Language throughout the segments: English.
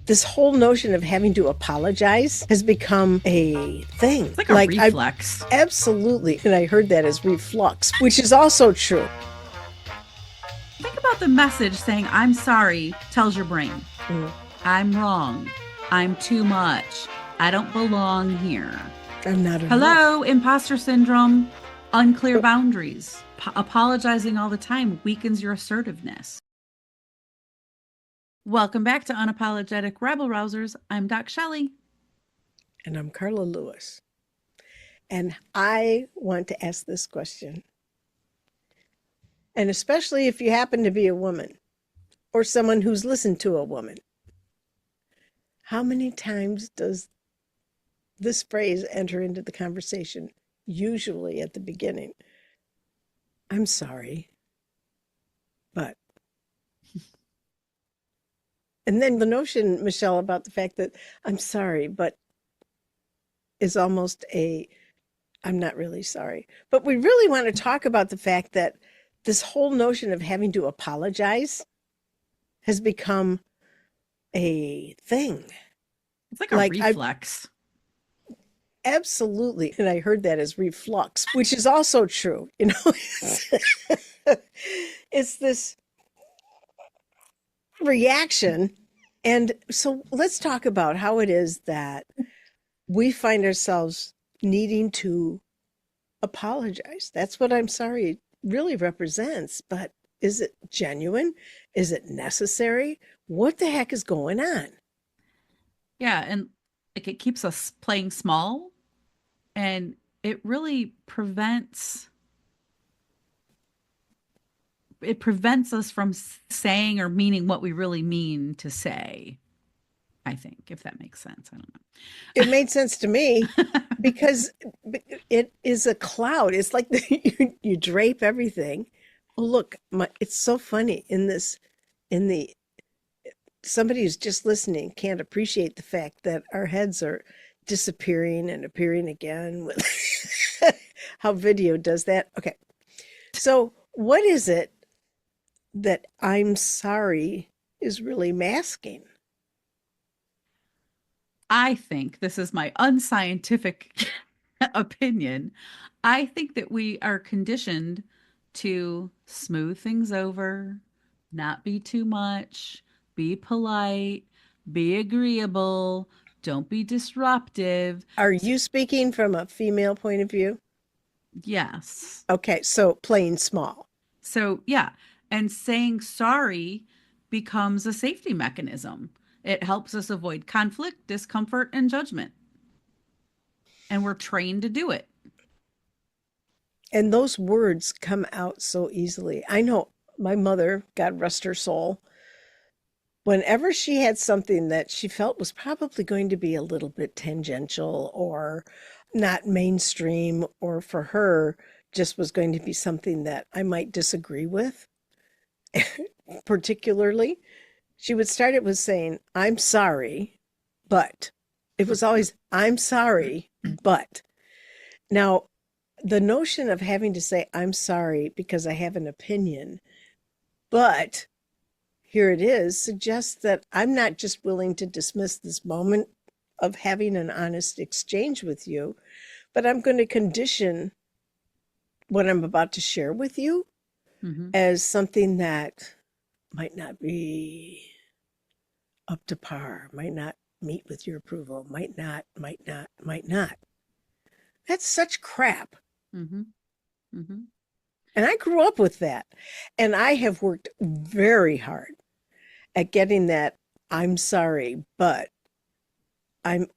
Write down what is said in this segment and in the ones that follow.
this whole notion of having to apologize has become a thing. It's like a reflex. Absolutely. And I heard that as reflux, which is also true. Think about the message saying, I'm sorry, tells your brain. I'm wrong. I'm too much. I don't belong here. I'm not enough. Hello, imposter syndrome, unclear boundaries. Apologizing all the time weakens your assertiveness. Welcome back to Unapologetic Rabble-Rousers. I'm Doc Shellie. And I'm Carla Lewis. And I want to ask this question. And especially if you happen to be a woman or someone who's listened to a woman. How many times does this phrase enter into the conversation? Usually at the beginning. I'm sorry, but. And then the notion, Michelle, about the fact that I'm sorry, but is almost I'm not really sorry. But we really want to talk about the fact that this whole notion of having to apologize has become a thing. It's like a reflex. Absolutely. And I heard that as reflux, which is also true. You know, it's this reaction. And so let's talk about how it is that we find ourselves needing to apologize. That's what I'm sorry really represents. But is it genuine? Is it necessary? What the heck is going on? Yeah. And like it keeps us playing small, and it really prevents us from saying or meaning what we really mean to say. I think, if that makes sense. I don't know. It made sense to me because it is a cloud. It's like you drape everything. Oh, look, it's so funny somebody who's just listening can't appreciate the fact that our heads are disappearing and appearing again with how video does that. Okay. So what is it that I'm sorry is really masking? I think this is my unscientific opinion. I think that we are conditioned to smooth things over, not be too much, be polite, be agreeable, don't be disruptive. Are you speaking from a female point of view? Yes. Okay, so playing small. So, yeah. And saying sorry becomes a safety mechanism. It helps us avoid conflict, discomfort, and judgment. And we're trained to do it. And those words come out so easily. I know my mother, God rest her soul, whenever she had something that she felt was probably going to be a little bit tangential or not mainstream, or for her just was going to be something that I might disagree with, particularly, she would start it with saying, I'm sorry, but. It was always, I'm sorry, but. Now, the notion of having to say, I'm sorry because I have an opinion, but here it is, suggests that I'm not just willing to dismiss this moment of having an honest exchange with you, but I'm going to condition what I'm about to share with you as something that might not be up to par, might not meet with your approval, might not. That's such crap. And I grew up with that. And I have worked very hard at getting that I'm sorry, but I'm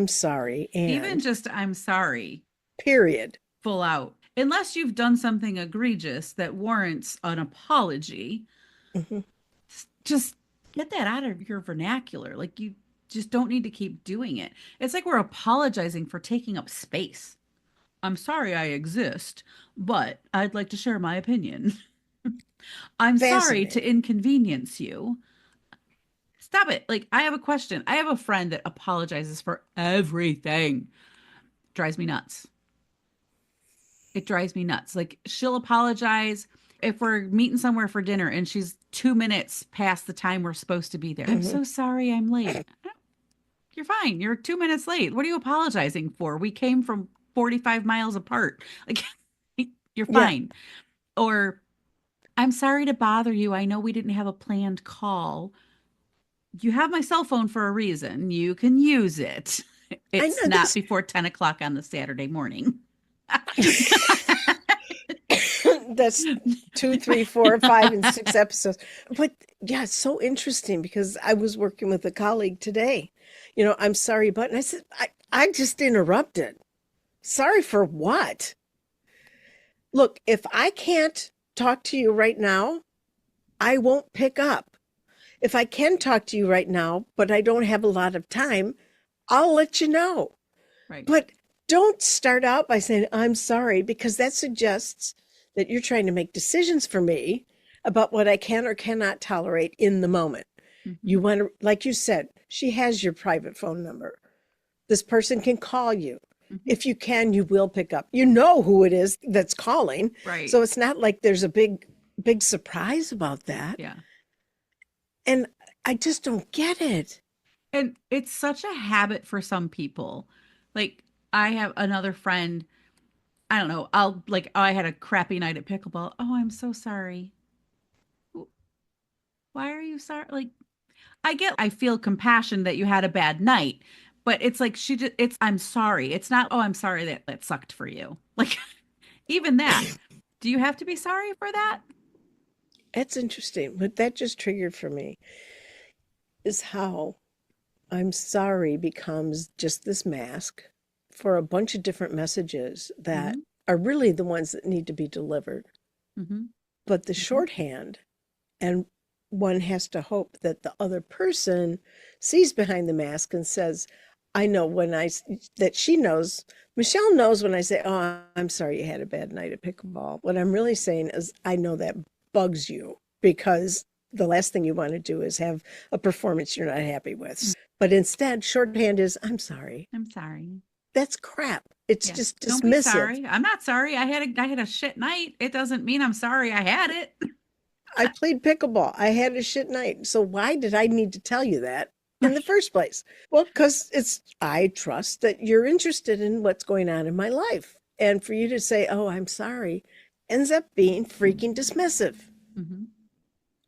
sorry. And even just I'm sorry. Period. Full out. Unless you've done something egregious that warrants an apology, just get that out of your vernacular. Like, you just don't need to keep doing it. It's like we're apologizing for taking up space. I'm sorry I exist, but I'd like to share my opinion. I'm sorry to inconvenience you. Stop it. Like, I have a question. I have a friend that apologizes for everything. Drives me nuts. It drives me nuts. Like, she'll apologize If we're meeting somewhere for dinner and she's 2 minutes past the time we're supposed to be there, I'm Mhm. so sorry I'm late. You're fine. You're 2 minutes late. What are you apologizing for? We came from 45 miles apart. Like, you're Yeah. fine. Or, I'm sorry to bother you. I know we didn't have a planned call. You have my cell phone for a reason. You can use it. I It's know not this. before 10 o'clock on the Saturday morning. That's two, three, four, five, and six episodes. But yeah, it's so interesting because I was working with a colleague today. I'm sorry, but and I said, I just interrupted. Sorry for what? Look, if I can't talk to you right now, I won't pick up. If I can talk to you right now, but I don't have a lot of time, I'll let you know. Right. But don't start out by saying, I'm sorry, because that suggests that you're trying to make decisions for me about what I can or cannot tolerate in the moment. Hmm. You want to, like you said, she has your private phone number. This person can call you. Hmm. If you can, you will pick up. You know who it is that's calling. Right. So it's not like there's a big surprise about that. Yeah. And I just don't get it. And it's such a habit for some people. Like, I have another friend, I don't know, I'll like, oh, I had a crappy night at pickleball. Oh, I'm so sorry. Why are you sorry? Like, I feel compassion that you had a bad night, but it's like I'm sorry. It's not, oh, I'm sorry that that sucked for you. Like, even that. Do you have to be sorry for that? That's interesting. What that just triggered for me is how I'm sorry becomes just this mask for a bunch of different messages that Mm-hmm. are really the ones that need to be delivered. Mm-hmm. But the Mm-hmm. shorthand, and one has to hope that the other person sees behind the mask and says, I know that she knows, Michelle knows when I say, oh, I'm sorry you had a bad night at pickleball. What I'm really saying is, I know that bugs you because the last thing you want to do is have a performance you're not happy with. But instead, shorthand is, I'm sorry. I'm sorry. That's crap. It's Yeah. just Don't be dismissive. sorry. I'm not sorry. I had a shit night. It doesn't mean I'm sorry I had it. I played pickleball. I had a shit night. So why did I need to tell you that in the Right. first place? Well, because I trust that you're interested in what's going on in my life. And for you to say, oh, I'm sorry, ends up being freaking dismissive. Mm-hmm.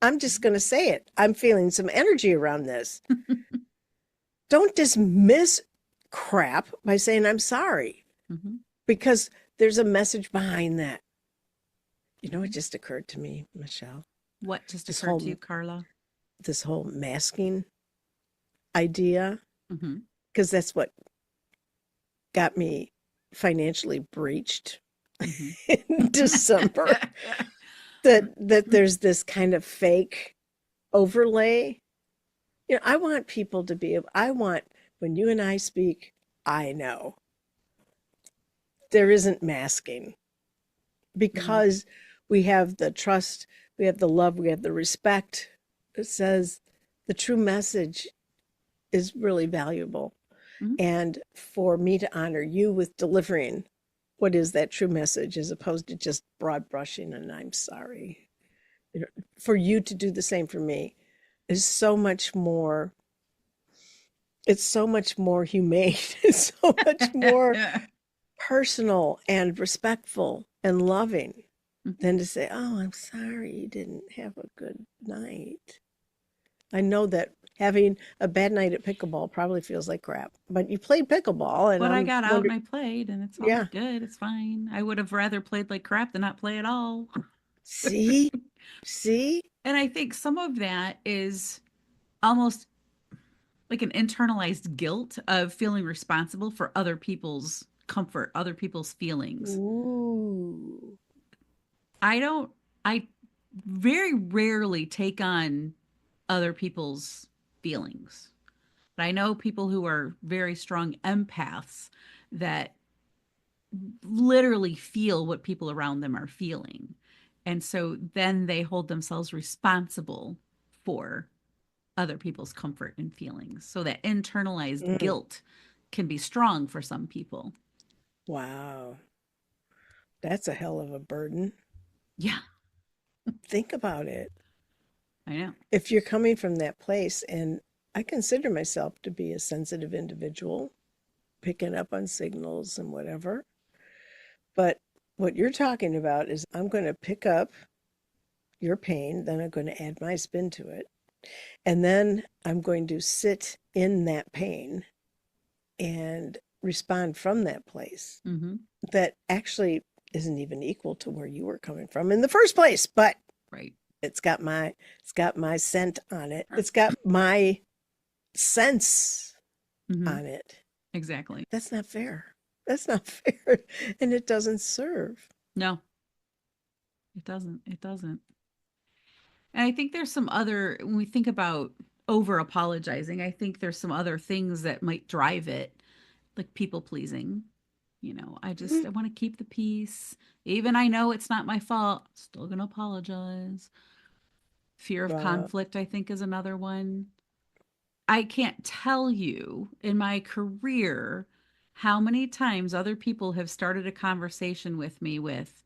I'm just going to say it. I'm feeling some energy around this. Don't dismiss crap by saying, I'm sorry, Mm-hmm. because there's a message behind that. It just occurred to me, Michelle, What just this occurred to whole you, Carla? this whole masking idea, Mm-hmm. because that's what got me financially breached Mm-hmm. in December. That there's this kind of fake overlay. I want people to be able, I want, when you and I speak, I know there isn't masking Mm-hmm. because we have the trust, we have the love, we have the respect. It says the true message is really valuable. Mm-hmm. And for me to honor you with delivering what is that true message as opposed to just broad brushing and I'm sorry. For you to do the same for me is so much more, it's so much more humane, it's so much more personal and respectful and loving than to say, oh, I'm sorry you didn't have a good night. I know that having a bad night at pickleball probably feels like crap, but you played pickleball and But I I'm got out and wondering, I played, and it's all yeah, good. It's fine. I would have rather played like crap than not play at all. see, see, And I think some of that is almost like an internalized guilt of feeling responsible for other people's comfort, other people's feelings. ooh, I don't, I very rarely take on other people's feelings. But I know people who are very strong empaths that literally feel what people around them are feeling. And so then they hold themselves responsible for other people's comfort and feelings. So that internalized mm, guilt can be strong for some people. wow, that's a hell of a burden. Yeah. Think about it. I know. If you're coming from that place, and I consider myself to be a sensitive individual, picking up on signals and whatever, but what you're talking about is I'm going to pick up your pain, then I'm going to add my spin to it, and then I'm going to sit in that pain and respond from that place Mm-hmm. that actually isn't even equal to where you were coming from in the first place, but Right. it's got my scent on it. It's got my sense Mm-hmm. on it. Exactly. That's not fair. That's not fair. And it doesn't serve. No, it doesn't. It doesn't. And I think there's some other, when we think about over apologizing, I think there's some other things that might drive it, like people pleasing. I want to keep the peace. Even I know it's not my fault, still going to apologize. Fear of Wow. conflict, I think, is another one. I can't tell you in my career how many times other people have started a conversation with me with,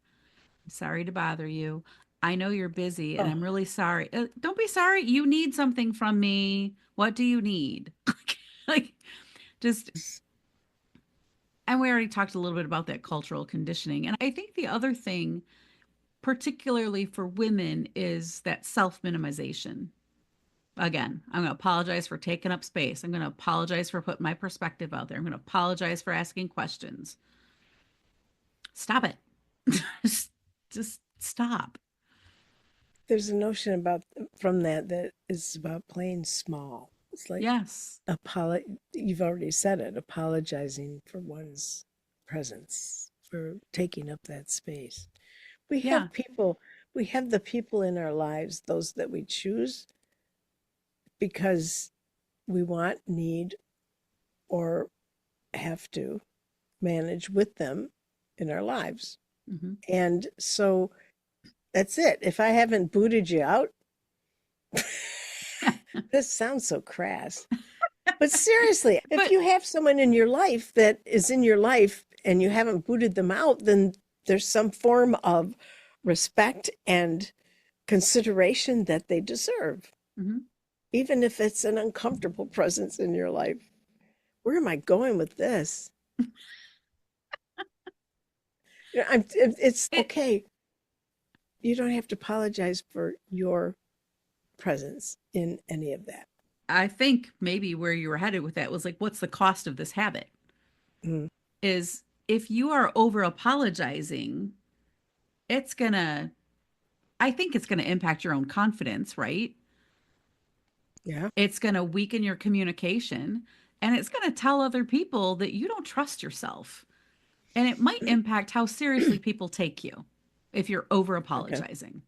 "I'm sorry to bother you. I know you're busy and Oh, I'm really sorry." Don't be sorry. You need something from me. What do you need? Like, just, and we already talked a little bit about that cultural conditioning. And I think the other thing, particularly for women, is that self minimization. Again, I'm going to apologize for taking up space. I'm going to apologize for putting my perspective out there. I'm going to apologize for asking questions. Stop it. just, just stop. there's a notion about from that is about playing small. It's like Yes. you've already said it, apologizing for one's presence, for taking up that space. We Yeah. have people, we have the people in our lives, those that we choose because we want, need, or have to manage with them in our lives. Hmm. And so that's it. If I haven't booted you out, this sounds so crass. But seriously, if But you have someone in your life that is in your life and you haven't booted them out, then there's some form of respect and consideration that they deserve, mhm. even if it's an uncomfortable presence in your life. Where am I going with this? It's it, okay. You don't have to apologize for your presence in any of that. I think maybe where you were headed with that was like, what's the cost of this habit? Mm, Is if you are over apologizing, it's gonna, I think it's gonna impact your own confidence, right? yeah. It's gonna weaken your communication and it's gonna tell other people that you don't trust yourself. And it might impact how seriously people take you if you're over Okay. apologizing.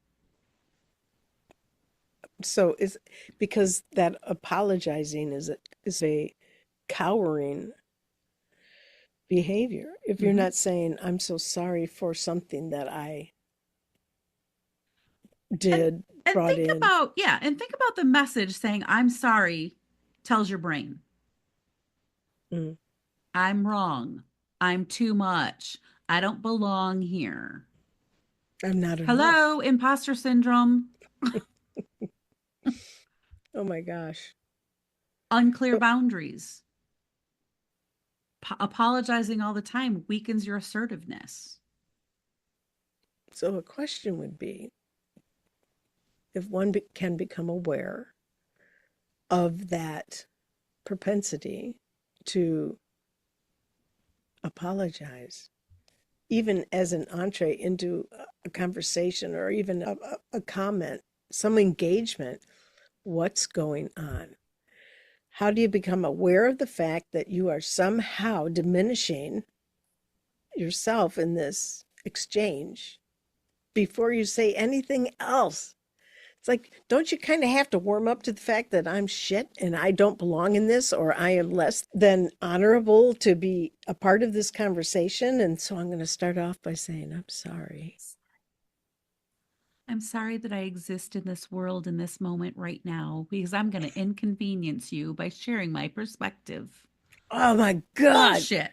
So is because that apologizing is a cowering behavior. If you're Hmm. not saying I'm so sorry for something that I And did, and brought think in. about, yeah, and think about the message saying I'm sorry tells your brain Mm, I'm wrong. I'm too much. I don't belong here. I'm not enough. Hello, imposter syndrome, Oh my gosh. unclear So, boundaries. Apologizing all the time weakens your assertiveness. so a question would be if can become aware of that propensity to apologize, even as an entree into a conversation or even a comment, some engagement, what's going on? How do you become aware of the fact that you are somehow diminishing yourself in this exchange before you say anything else? It's like, don't you kind of have to warm up to the fact that I'm shit and I don't belong in this, or I am less than honorable to be a part of this conversation? And so I'm going to start off by saying, I'm sorry. I'm sorry that I exist in this world in this moment right now because I'm going to inconvenience you by sharing my perspective. Oh my God. Bullshit.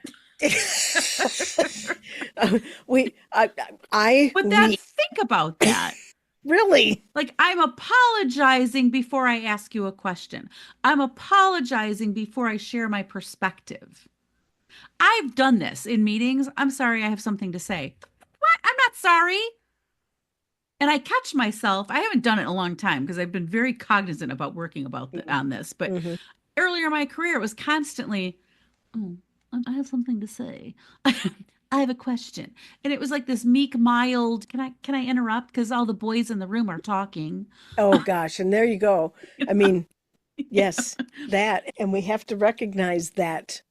we, I, But we, think about that. Really? Like, I'm apologizing before I ask you a question. I'm apologizing before I share my perspective. I've done this in meetings. I'm sorry, I have something to say. What? I'm not sorry. And I catch myself. I haven't done it in a long time because I've been very cognizant about working on this. But Mm-hmm. earlier in my career, it was constantly, oh, I have something to say. I have a question. And it was like this meek, mild, can I interrupt? Because all the boys in the room are talking. Oh gosh, and there you go. I mean, yes, that, and we have to recognize that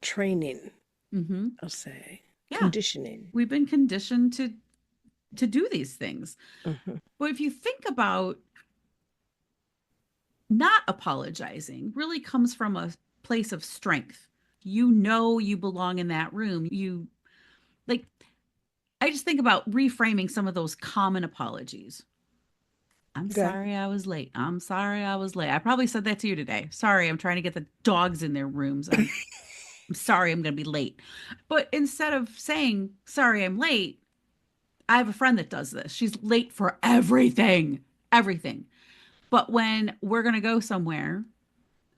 training, Hmm. I'll say, Yeah. conditioning. We've been conditioned to do these things. Hmm. But if you think about not apologizing, really comes from a place of strength. You know you belong in that room. You like I just think about reframing some of those common apologies. I'm Okay. sorry I was late. I'm sorry I was late. I probably said that to you today. Sorry, I'm trying to get the dogs in their rooms. I'm sorry I'm going to be late. But instead of saying, sorry I'm late, I have a friend that does this. She's late for everything, everything. But when we're going to go somewhere,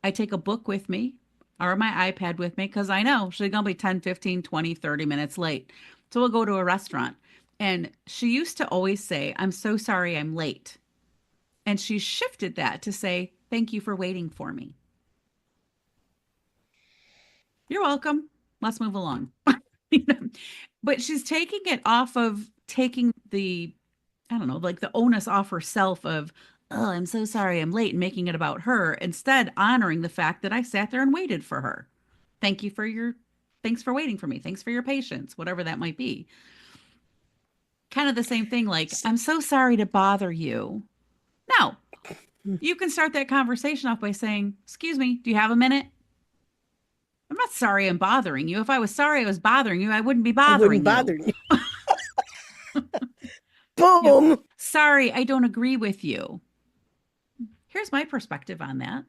I take a book with me or my iPad with me because I know she's going to be 10, 15, 20, 30 minutes late. So we'll go to a restaurant. And she used to always say, I'm so sorry I'm late. And she shifted that to say, thank you for waiting for me. You're welcome. Let's move along. You know? But she's taking it off of taking the, I don't know, like the onus off herself of, oh, I'm so sorry I'm late and making it about her, instead honoring the fact that I sat there and waited for her. Thank you for your, thanks for waiting for me. Thanks for your patience, whatever that might be. Kind of the same thing, like, S- I'm so sorry to bother you. No, you can start that conversation off by saying, excuse me, do you have a minute? I'm not sorry I'm bothering you. If I was sorry I was bothering you, I wouldn't be I wouldn't bothering you. bother you. You know, Boom. sorry, I don't agree with you. Here's my perspective on that.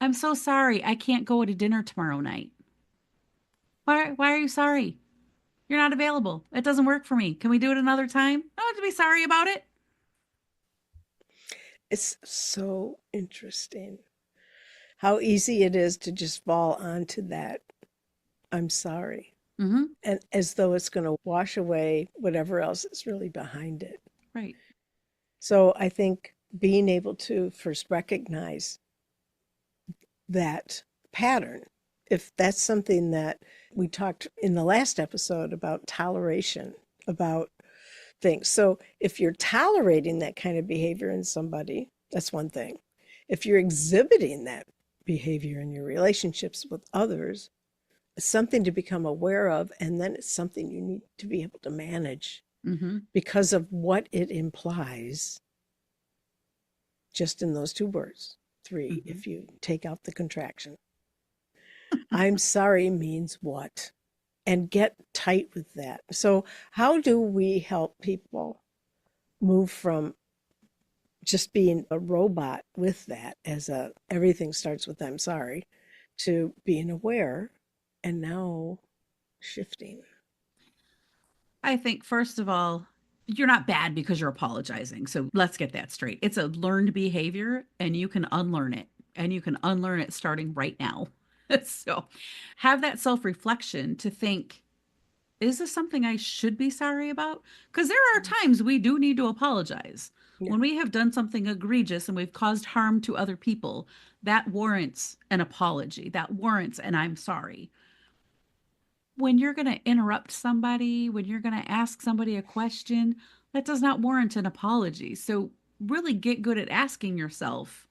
I'm so sorry I can't go to dinner tomorrow night. Why are you sorry? You're not available. It doesn't work for me. Can we do it another time? I don't have to be sorry about it. It's so interesting how easy it is to just fall onto that. I'm sorry. Mm-hmm. And as though it's going to wash away whatever else is really behind it. Right. So I think being able to first recognize that pattern, if that's something that we talked in the last episode about toleration, about things. So if you're tolerating that kind of behavior in somebody, that's one thing. If you're exhibiting that behavior in your relationships with others, it's something to become aware of, and then it's something you need to be able to manage Mm-hmm. because of what it implies just in those two words. Three, Mm-hmm. if you take out the contraction. I'm sorry means what? And get tight with that. So, how do we help people move from just being a robot with that as a everything starts with I'm sorry to being aware and now shifting? I think, first of all, you're not bad because you're apologizing. So let's get that straight. It's a learned behavior and you can unlearn it. And you can unlearn it starting right now. So have that self reflection to think, is this something I should be sorry about? Because there are times we do need to apologize. Yeah. When we have done something egregious and we've caused harm to other people, that warrants an apology. That warrants an I'm sorry. When you're going to interrupt somebody, when you're going to ask somebody a question, that does not warrant an apology. So really get good at asking yourself,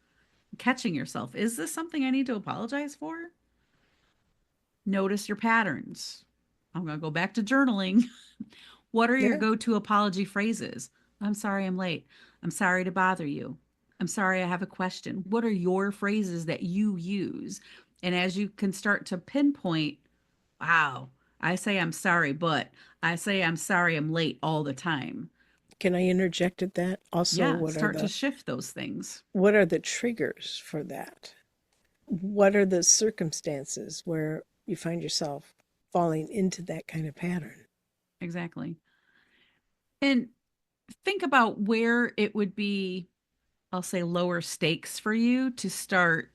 catching yourself, is this something I need to apologize for? Notice your patterns. I'm going to go back to journaling. What are your Yeah. go to apology phrases? I'm sorry I'm late. I'm sorry to bother you. I'm sorry I have a question. What are your phrases that you use? And as you can start to pinpoint, wow, I say I'm sorry, but I say I'm sorry I'm late all the time. Can I interject at that? Also, Yeah, start to shift those things. what are the triggers for that? What are the circumstances where you find yourself falling into that kind of pattern? Exactly. And think about where it would be, I'll say, lower stakes for you to start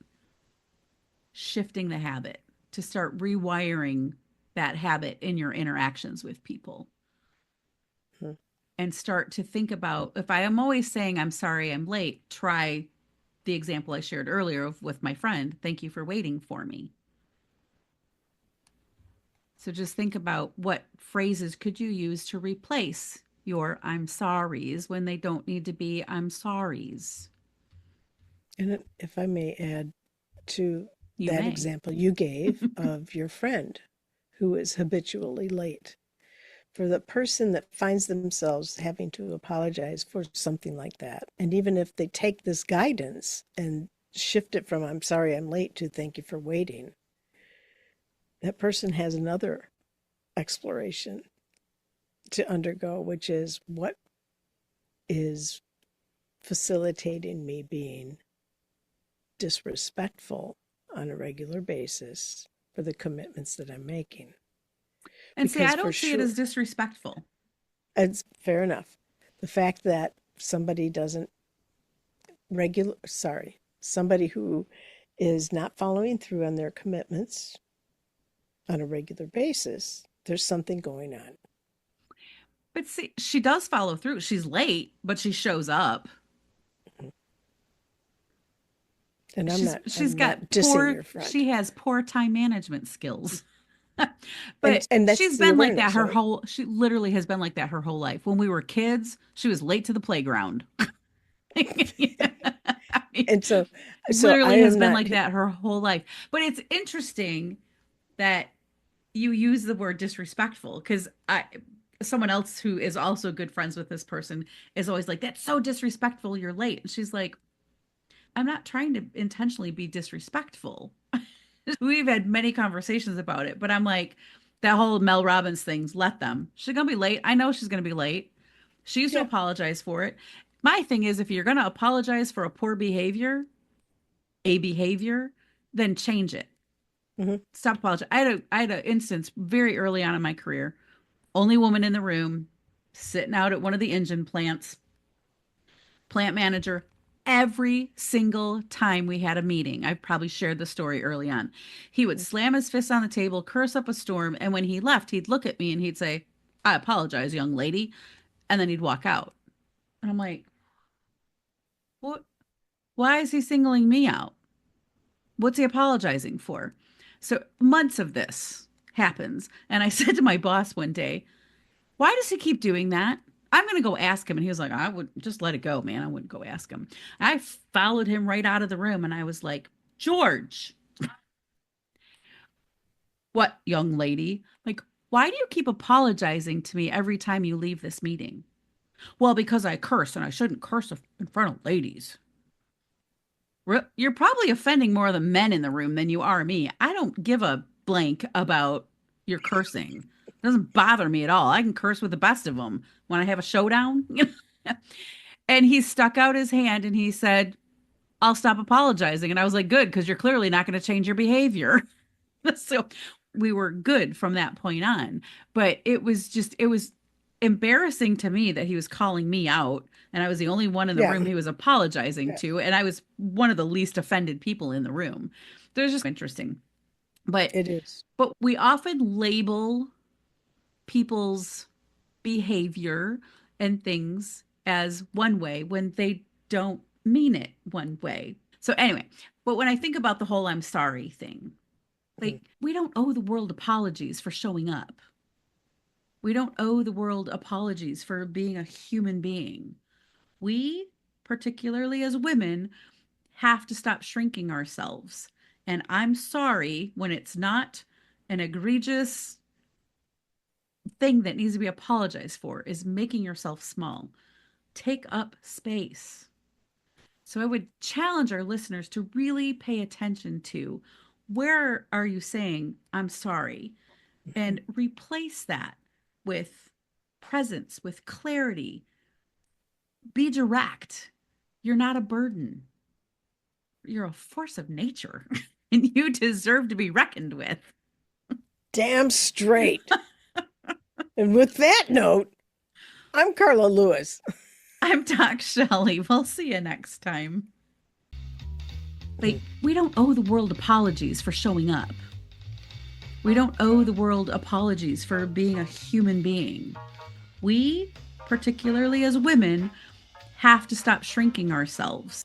shifting the habit, to start rewiring that habit in your interactions with people, Mhm. and start to think about, if I am always saying I'm sorry I'm late, try the example I shared earlier of with my friend, thank you for waiting for me. So just think about what phrases could you use to replace your I'm sorries when they don't need to be I'm sorries. And if I may add to You that may. example you gave of your friend who is habitually late, for the person that finds themselves having to apologize for something like that, and even if they take this guidance and shift it from I'm sorry I'm late to thank you for waiting, that person has another exploration to undergo, which is what is facilitating me being disrespectful on a regular basis for the commitments that I'm making. And see, Because I for don't see it sure, as disrespectful. it's fair enough. The fact that somebody doesn't somebody who is not following through on their commitments on a regular basis, there's something going on. But see, she does follow through. She's late, but she shows up. And She's I'm got not dissing poor, your friend. she has poor time management skills. And But that's she's the been like that awareness, her right? whole, she literally has been like that her whole life. When we were kids, she was late to the playground. I mean, And so I literally has am been not like that her whole life. But it's interesting that you use the word disrespectful, because I, someone else who is also good friends with this person is always like, that's so disrespectful, you're late. And she's like, I'm not trying to intentionally be disrespectful. We've had many conversations about it, but I'm like, that whole Mel Robbins things, let them. She's gonna be late. I know she's gonna be late. She used to yeah. apologize for it. My thing is, if you're gonna apologize for a poor behavior, a behavior, then change it. Hmm. Stop apologizing. I had an instance very early on in my career. Only woman in the room, sitting out at one of the engine plants, plant manager. Every single time we had a meeting, I've probably shared the story early on, he would slam his fist on the table, curse up a storm, and when he left, he'd look at me and he'd say, I apologize, young lady. And then he'd walk out. And I'm like, what? Why is he singling me out? What's he apologizing for? So months of this happens. And I said to my boss one day, why does he keep doing that? I'm going to go ask him. And he was like, I would just let it go, man. I wouldn't go ask him. I followed him right out of the room and I was like, George, what, young lady? Like, why do you keep apologizing to me every time you leave this meeting? Well, because I curse and I shouldn't curse in front of ladies. You're probably offending more of the men in the room than you are me. I don't give a blank about your cursing. It doesn't bother me at all. I can curse with the best of them when I have a showdown. And he stuck out his hand and he said, I'll stop apologizing. And I was like, good, because you're clearly not going to change your behavior. So we were good from that point on. But it was embarrassing to me that he was calling me out. And I was the only one in the Yeah. room he was apologizing Yeah. to. And I was one of the least offended people in the room. There's just interesting. But It is. we often label people's behavior and things as one way when they don't mean it one way. So anyway, but when I think about the whole I'm sorry thing, Mhm. like we don't owe the world apologies for showing up. We don't owe the world apologies for being a human being. We, particularly as women, have to stop shrinking ourselves. And I'm sorry when it's not an egregious thing that needs to be apologized for, is making yourself small. Take up space. So I would challenge our listeners to really pay attention to, where are you saying I'm sorry, and replace that with presence, with clarity. Be direct. You're not a burden. You're a force of nature and you deserve to be reckoned with. Damn straight. And with that note, I'm Carla Lewis. I'm Doc Shelley. We'll see you next time. Like, we don't owe the world apologies for showing up. We don't owe the world apologies for being a human being. We, particularly as women, have to stop shrinking ourselves.